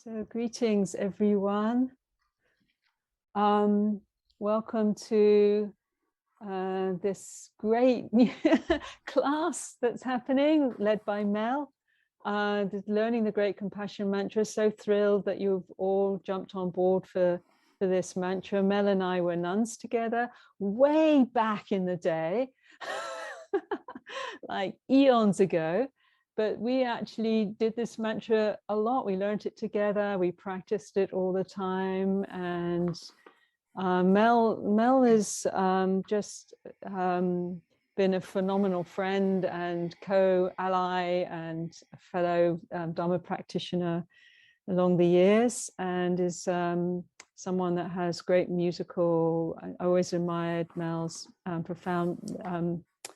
So greetings, everyone. Welcome to this great class that's happening, led by Mel, learning the Great Compassion Mantra. So thrilled that you've all jumped on board for this mantra. Mel and I were nuns together way back in the day, like eons ago. But we actually did this mantra a lot. We learned it together. We practiced it all the time. And Mel is just been a phenomenal friend and co-ally and fellow Dharma practitioner along the years, and is someone that has great musical. I always admired Mel's profound,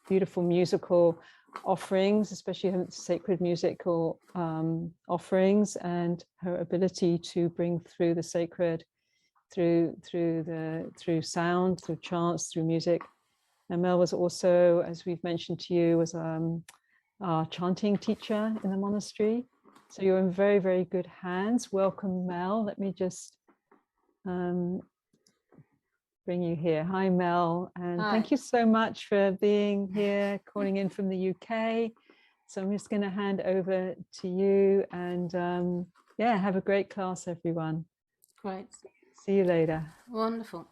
beautiful musical offerings, especially her sacred musical offerings, and her ability to bring through the sacred through sound, through chants, through music. And Mel was also, as we've mentioned to you, was our chanting teacher in the monastery. So you're in very, very good hands. Welcome, Mel. Let me just bring you here. Hi, Mel. And Hi. Thank you so much for being here, calling in from the UK. So I'm just going to hand over to you, and yeah, have a great class, everyone. Great. See you later. Wonderful.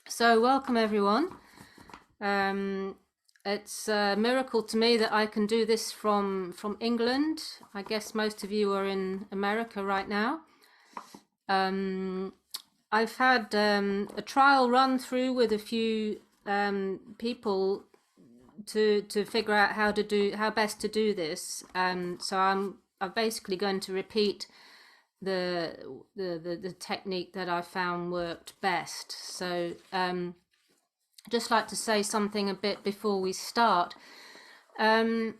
So welcome, everyone. It's a miracle to me that I can do this from England. I guess most of you are in America right now. I've had a trial run through with a few people to figure out how best to do this. So I'm basically going to repeat the technique that I found worked best. So just like to say something a bit before we start. The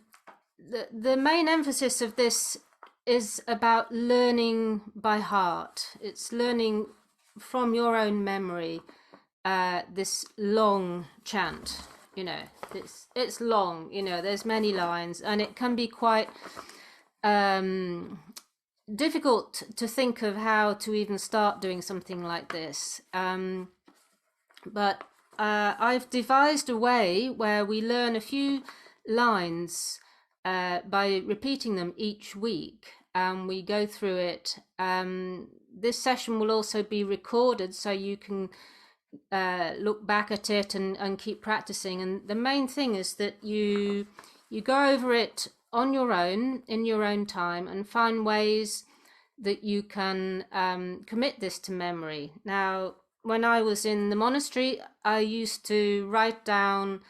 main emphasis of this is about learning by heart. It's learning from your own memory this long chant. You know, it's long. You know, there's many lines, and it can be quite difficult to think of how to even start doing something like this. But I've devised a way where we learn a few lines by repeating them each week, and we go through it. This session will also be recorded, so you can look back at it and keep practicing. And the main thing is that you go over it on your own, in your own time, and find ways that you can commit this to memory. Now, when I was in the monastery, I used to write down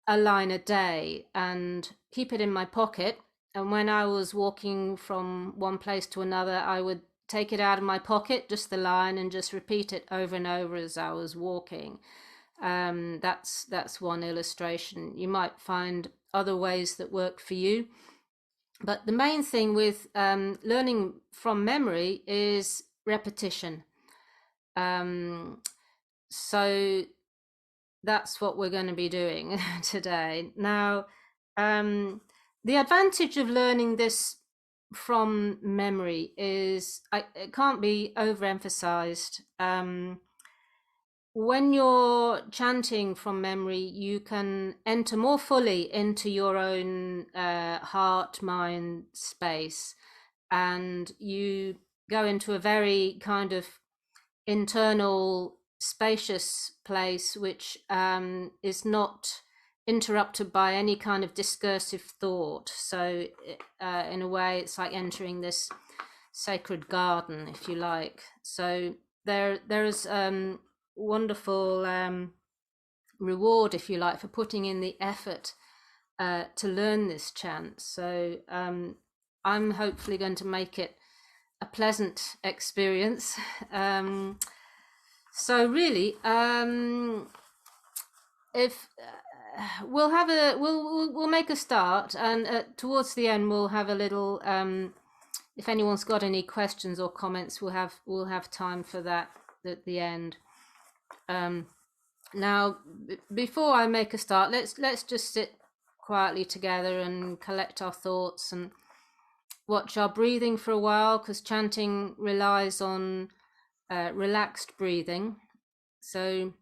a line a day and keep it in my pocket. And when I was walking from one place to another, I would take it out of my pocket, just the line, and just repeat it over and over as I was walking. That's one illustration. You might find other ways that work for you. But the main thing with learning from memory is repetition. So that's what we're going to be doing today. Now, the advantage of learning this from memory is it can't be overemphasized. When you're chanting from memory, you can enter more fully into your own heart, mind space, and you go into a very kind of internal, spacious place, which is not interrupted by any kind of discursive thought. So in a way, it's like entering this sacred garden, if you like. So there is wonderful reward, if you like, for putting in the effort to learn this chant. So I'm hopefully going to make it a pleasant experience. So really, if we'll make a start, and towards the end we'll have a little. If anyone's got any questions or comments, we'll have time for that at the end. Now, before I make a start, let's just sit quietly together and collect our thoughts and watch our breathing for a while, because chanting relies on relaxed breathing. So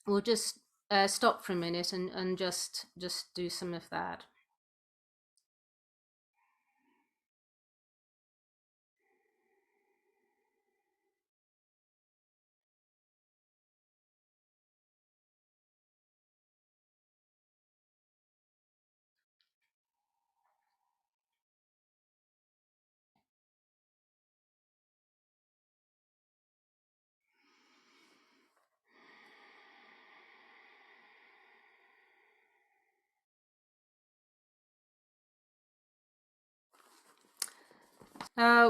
we'll just stop for a minute and just do some of that.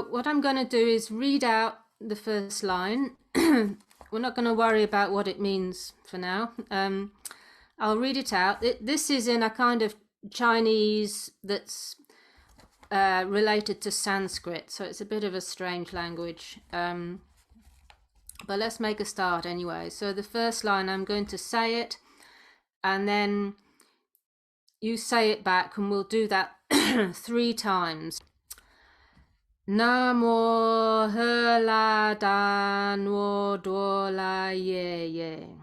What I'm going to do is read out the first line. We're not going to worry about what it means for now. I'll read it out. This is in a kind of Chinese that's related to Sanskrit, so it's a bit of a strange language. But let's make a start anyway. So the first line, I'm going to say it, and then you say it back, and we'll do that 3 times. Namo Hela Dan Wo Do La Ye Ye.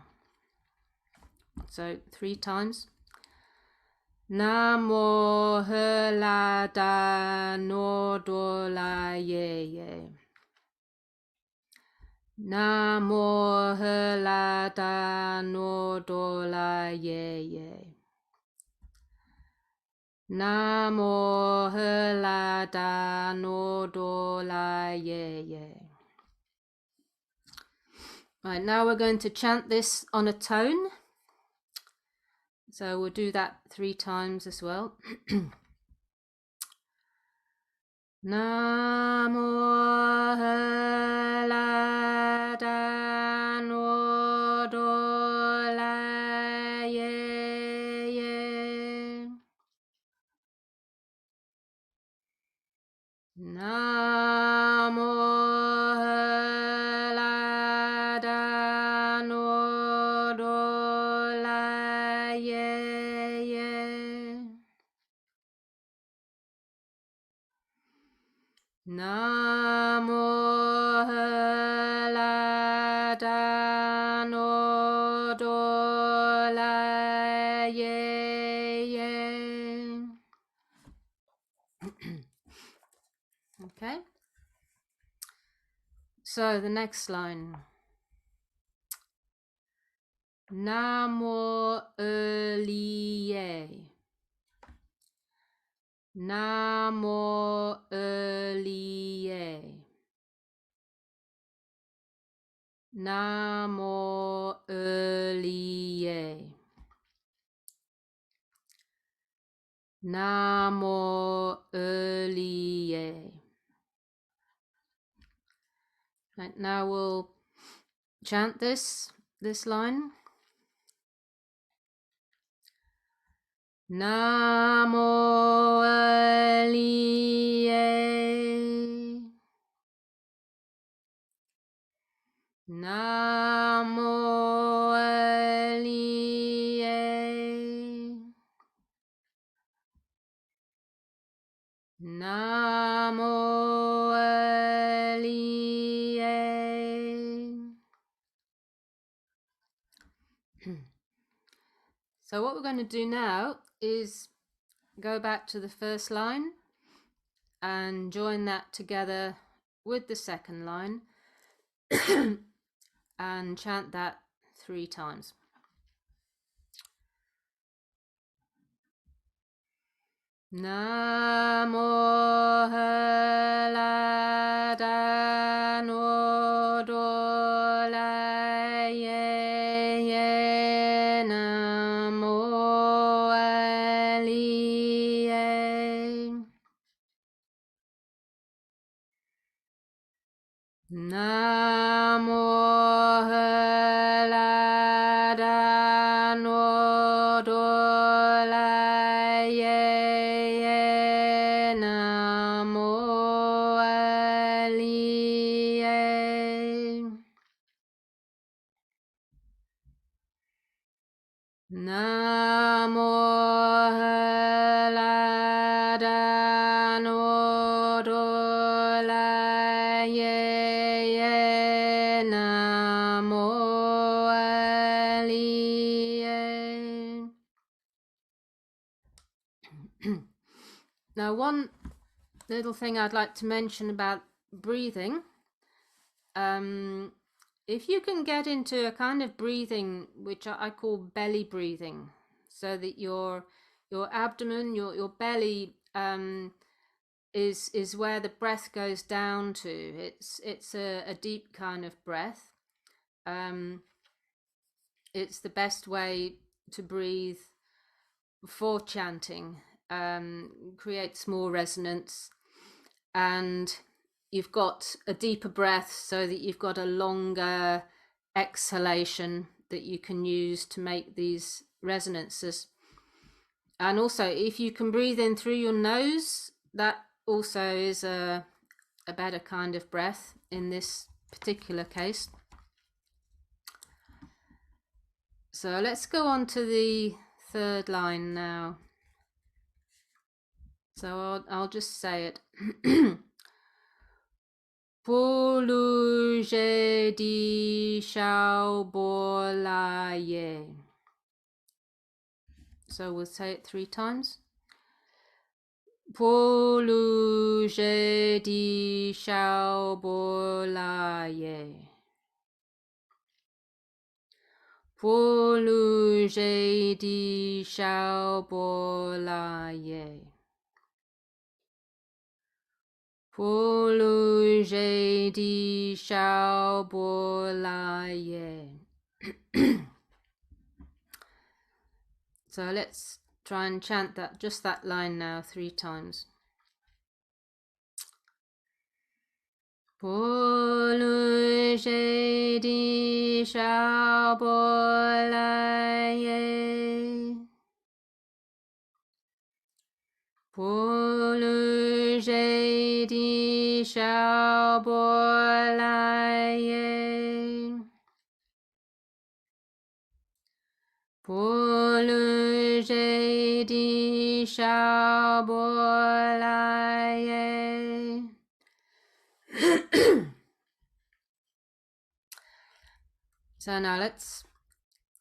So 3 times. Namo Hela Dan Wo Do La Ye Ye. Namo Hela Dan Wo Do La Ye Ye. Namo Hela Dan Wo Do La Ye Ye. Right, now we're going to chant this on a tone. So we'll do that 3 times as well. Namo Hela Dan Wo Do La Ye Ye. Namo Hela Dan Wo Do La Ye Ye. Namo Hela Dan Wo Do La Ye Ye. Okay. So the next line. Namo Ye. Namo Ye. Namo Ye. Namo Ye. Right, now we'll chant this line. Namo Ye. Namo Ye. Namo Ye. So what we're going to do now is go back to the first line and join that together with the second line and chant that 3 times. Namo Hela Dan Wo Do La Ye Ye. Namo Ye. Namo Hela Dan Wo Do La Ye Ye. Namo Ye. Namo Hela Dan Wo do la ye nam mo li ye. Now, one little thing I'd like to mention about breathing, if you can get into a kind of breathing which I call belly breathing, so that your abdomen, your belly is where the breath goes down to. It's a deep kind of breath. It's the best way to breathe for chanting. Creates more resonance, and you've got a deeper breath so that you've got a longer exhalation that you can use to make these resonances. And also, if you can breathe in through your nose, that also is a better kind of breath in this particular case. So let's go on to the third line now. So I'll just say it. Pulu je di shao bo la ye. So we'll say it 3 times. Pulu je di shao bo la ye. Pulu je di shao bo la ye. Pulu je di shao bo la ye. So let's try and chant that, just that line now 3 times. Pulu je di shao bo la ye. Pulu je di shao bo la ye. Pulu je di shao bo la ye. So now let's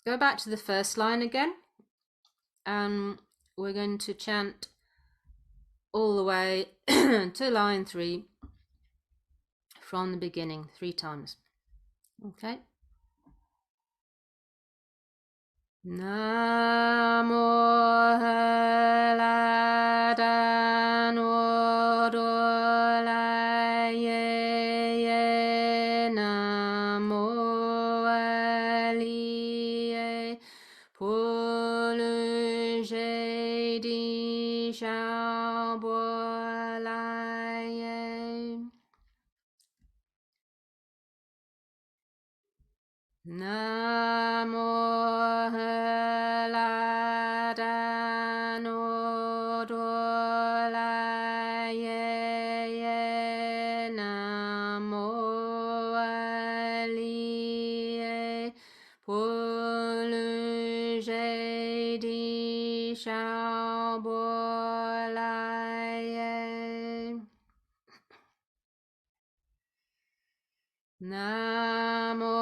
go back to the first line again, and we're going to chant all the way to line 3 from the beginning 3 times. Okay. Namo Haladano la ye namo aliye pulu je di shao bo la ye. Namo Haladano la ye namo aliye pulu je di shao bo la ye. Namo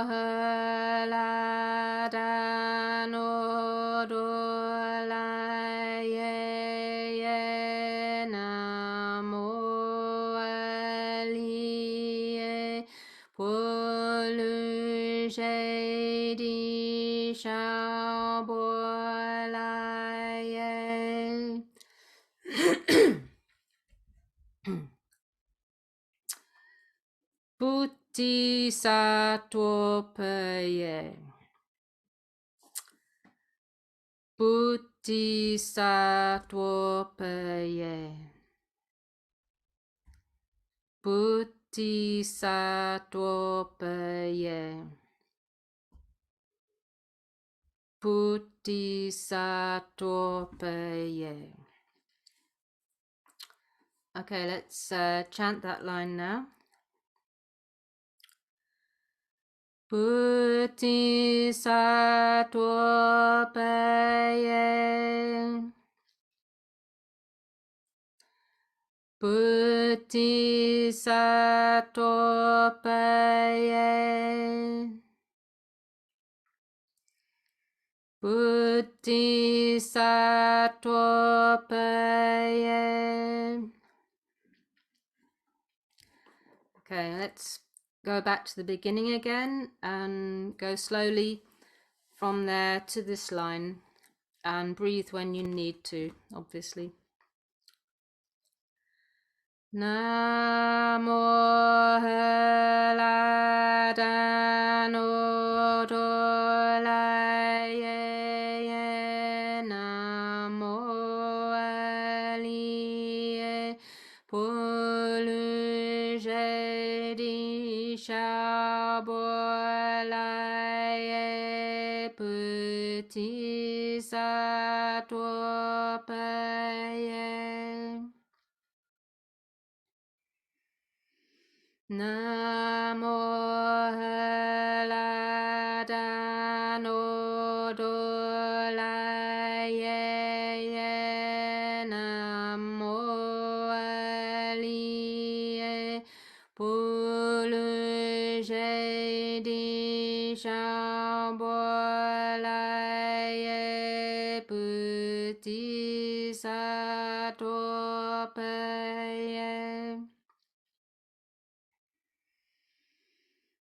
Haladano la ye namo aliye pulu je di shao bo la ye. Bodhisattva Avalokiteshvara. Bodhisattva Avalokiteshvara. Bodhisattva Avalokiteshvara. Bodhisattva Avalokiteshvara. Okay, let's chant that line now. Bodhisattva Avalokiteshvara. Bodhisattva Avalokiteshvara. Bodhisattva Avalokiteshvara. Okay, let's go back to the beginning again and go slowly from there to this line and breathe when you need to, obviously. Namo Heladano Dolaye Namo Aliye Poluje Di Shabolaye Puti Satwapaye Namo Heladano Dolaye Namo Aliye Poluje Di Shabolaye Puti Satwapaye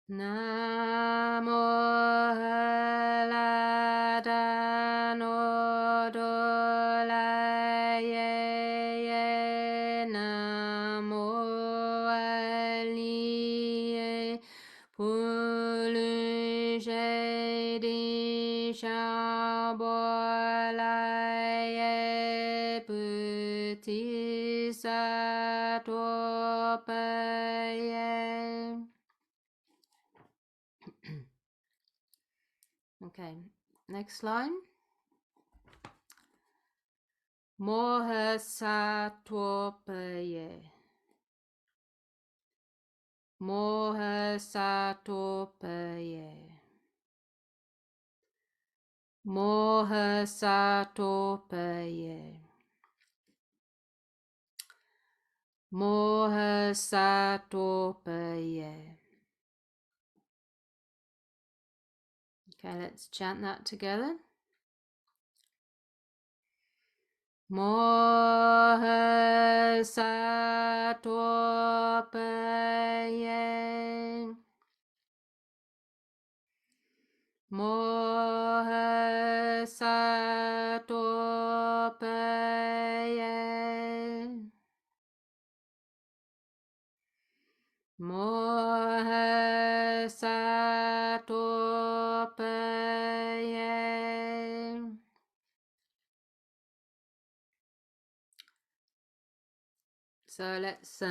Namo Heladano Dolaye Namo Aliye Poluje Di Shabolaye Puti Satwapaye. Okay, next line. Bodhisattva. Bodhisattva. Bodhisattva. Bodhisattva. Okay, let's chant that together. Bodhisattva. Bodhisattva. Bodhisattva. So let's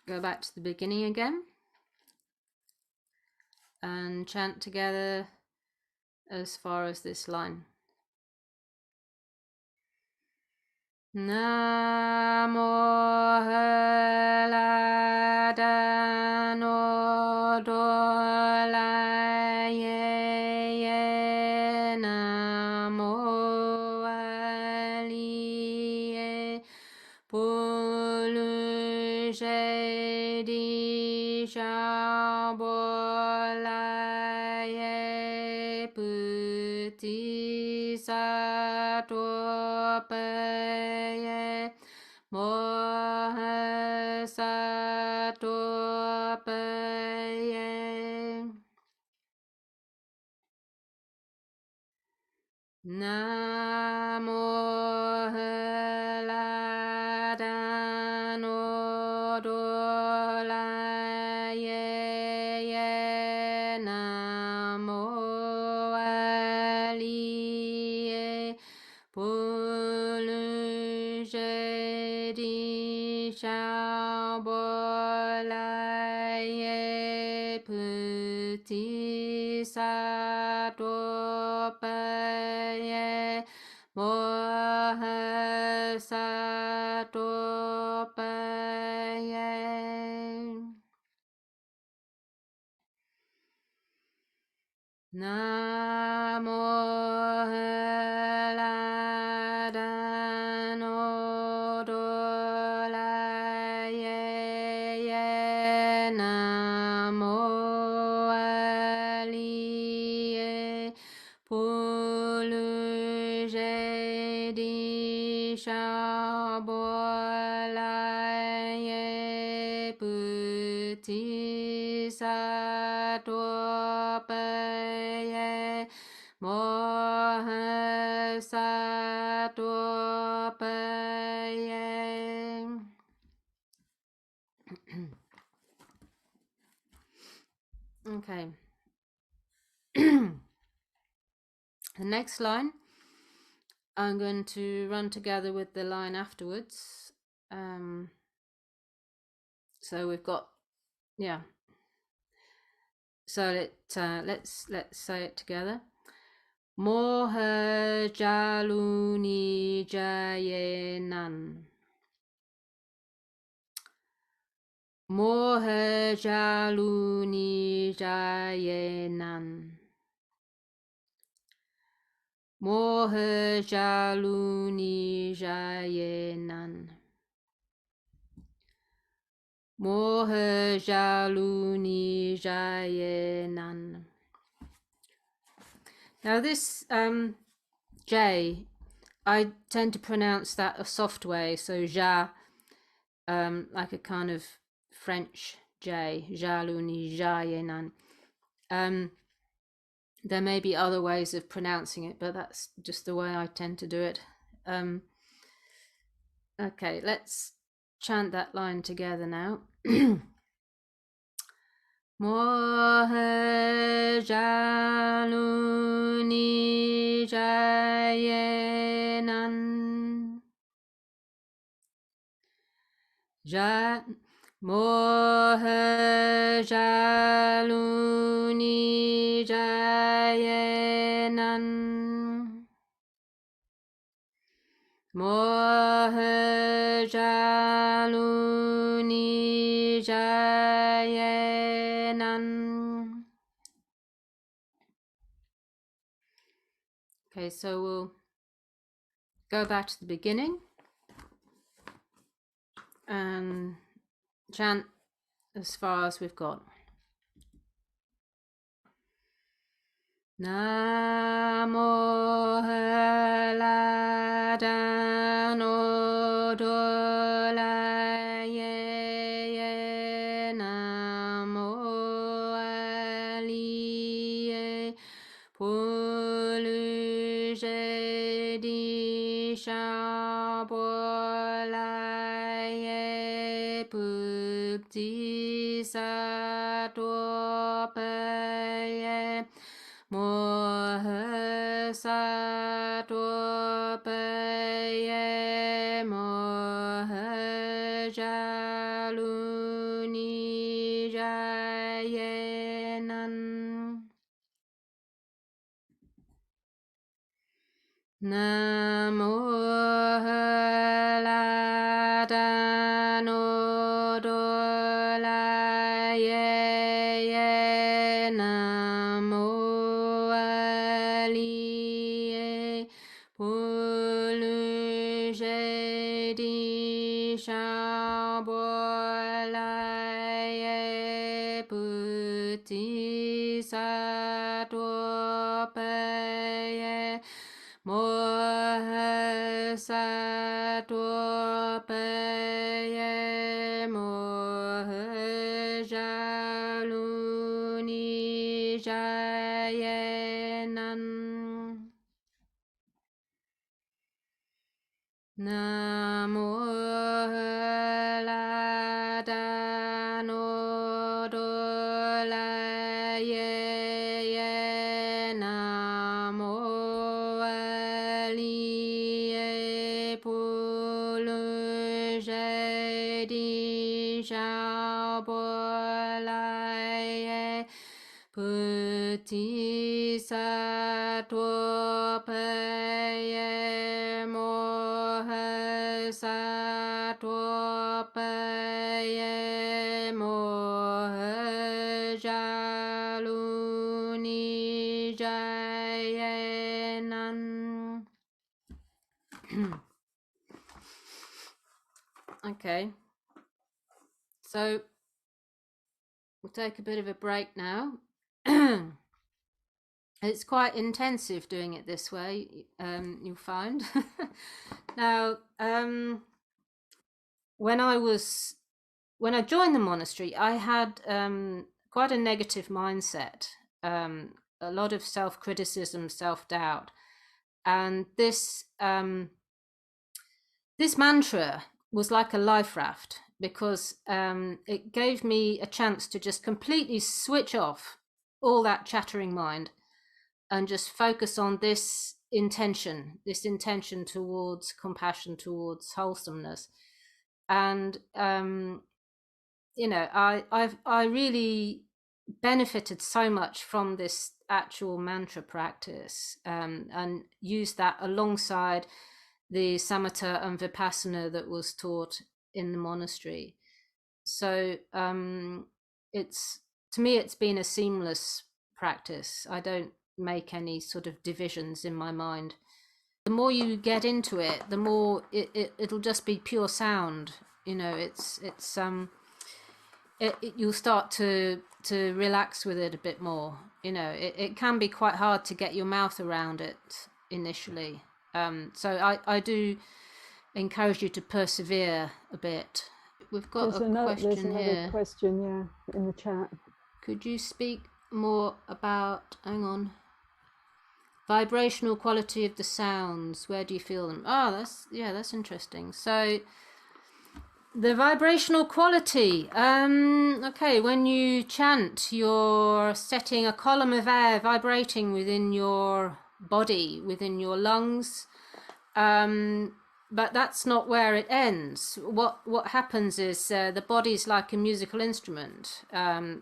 go back to the beginning again and chant together as far as this line. Namo Heladano Dolaye Namo Aliye Poluje Di Shabolaye Puti Satwapaye Bodhisattva. Namo Heladano Dolaye Namo Aliye Poluje Di Shabolaye Puti Satwapaye Bodhisattva. Namo Heladano Bodhisattva Bodhisattva Mahayana. Okay. The next line I'm going to run together with the line afterwards. So we've got, yeah. So let's say it together. Moha jaluni jayenan. Moha jaluni jayenan. Moha jaluni jayenan. Moha jaluni jayenan. Now this J, I tend to pronounce that a soft way, so ja, like a kind of French J, jaluni jayenan. There may be other ways of pronouncing it, but that's just the way I tend to do it. Okay, let's chant that line together now. Moha jaluni jayenan. Moha jaluni jayenan. Moha jaluni jayenan. Okay, so we'll go back to the beginning and chant as far as we've got. Namo Haladano Dolaye Namo Aliye Puluje Di Shabolaye Bodhisattva Moha sattva moha jaluni jayenan. Namo haladano dolaye namo Puluje di shabolaye Bodhisattva Moha sattva moha jaluni jayenan. Namo Haladano Dolaye Namo Aliye Puluje Di Shabolaye Bodhisattva moha sattva moha jaluni jayenan. Okay, so we'll take a bit of a break now. It's quite intensive doing it this way, you'll find. Now, when I joined the monastery, I had quite a negative mindset, a lot of self-criticism, self-doubt, and this mantra was like a life raft, because it gave me a chance to just completely switch off all that chattering mind and just focus on this intention towards compassion, towards wholesomeness. And I really benefited so much from this actual mantra practice, and used that alongside the samatha and vipassana that was taught in the monastery. So it's to me, it's been a seamless practice. I don't make any sort of divisions in my mind. The more you get into it, the more it'll just be pure sound. You'll start to relax with it a bit more. It can be quite hard to get your mouth around it initially. So I do encourage you to persevere a bit. We've got There's a another question question, yeah, in the chat. Could you speak more about, hang on, vibrational quality of the sounds? Where do you feel them? That's interesting. So the vibrational quality. Okay, when you chant, you're setting a column of air vibrating within your body, within your lungs. But that's not where it ends. What happens is the body's like a musical instrument.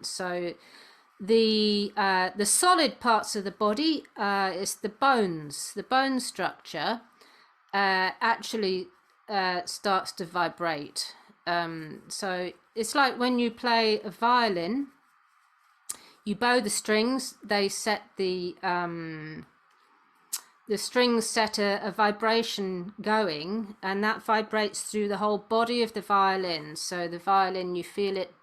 So the solid parts of the body is the bones. The bone structure actually starts to vibrate. So it's like when you play a violin, you bow the strings, they set the strings set a vibration going, and that vibrates through the whole body of the violin. So the violin, you feel it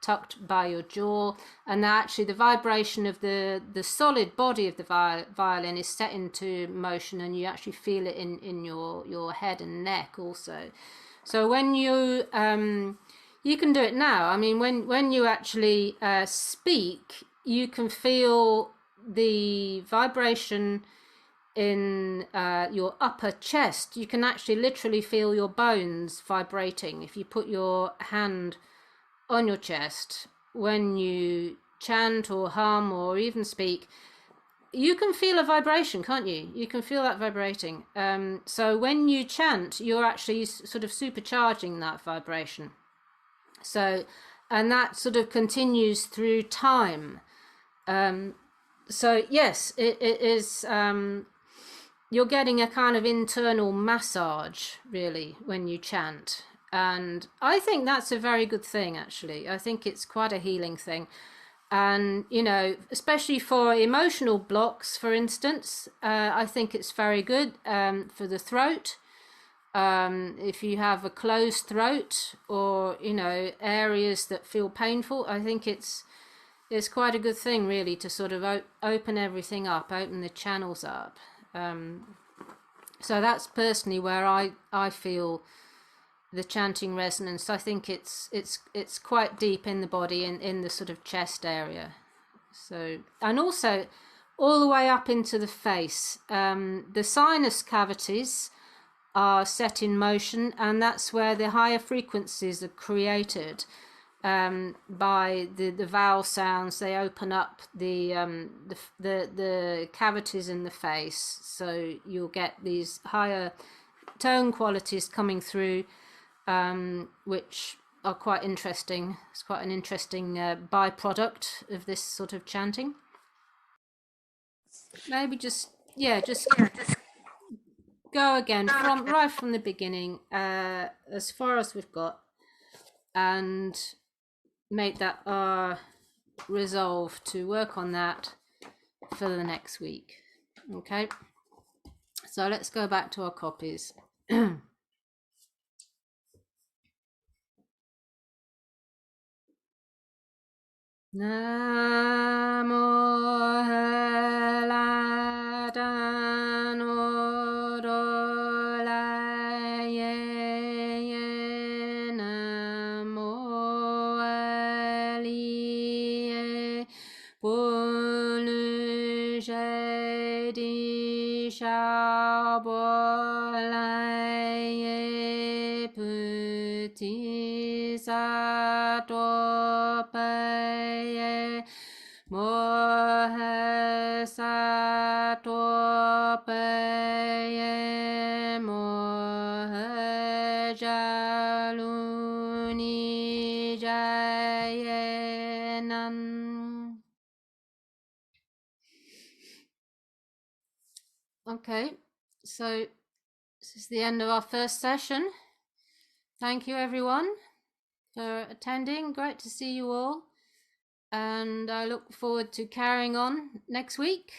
tucked by your jaw, and actually the vibration of the solid body of the violin is set into motion, and you actually feel it in your head and neck also. So when you can do it now. I mean, when you actually speak, you can feel the vibration in your upper chest. You can actually literally feel your bones vibrating if you put your hand on your chest. When you chant or hum or even speak, you can feel a vibration, can't you? You can feel that vibrating. So when you chant, you're actually sort of supercharging that vibration. So, and that sort of continues through time. So yes, it is. You're getting a kind of internal massage, really, when you chant. And I think that's a very good thing, actually. I think it's quite a healing thing. And, especially for emotional blocks, for instance, I think it's very good for the throat. If you have a closed throat or, areas that feel painful, I think it's quite a good thing, really, to sort of open everything up, open the channels up. So that's personally where I feel the chanting resonance. I think it's quite deep in the body, in the sort of chest area. So, and also all the way up into the face. The sinus cavities are set in motion, and that's where the higher frequencies are created. By the vowel sounds. They open up the cavities in the face, so you'll get these higher tone qualities coming through, which are quite interesting. It's quite an interesting byproduct of this sort of chanting. Maybe just go again right from the beginning, as far as we've got, and make that our resolve to work on that for the next week. Okay, so let's go back to our copies. Namo je di sha bo lai puti sa to pe mo he sa to pe mo he ja lu ni ja ye nan. Okay, so this is the end of our first session. Thank you everyone for attending. Great to see you all. And I look forward to carrying on next week.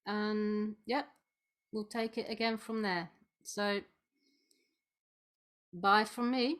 And yep, we'll take it again from there. So bye from me.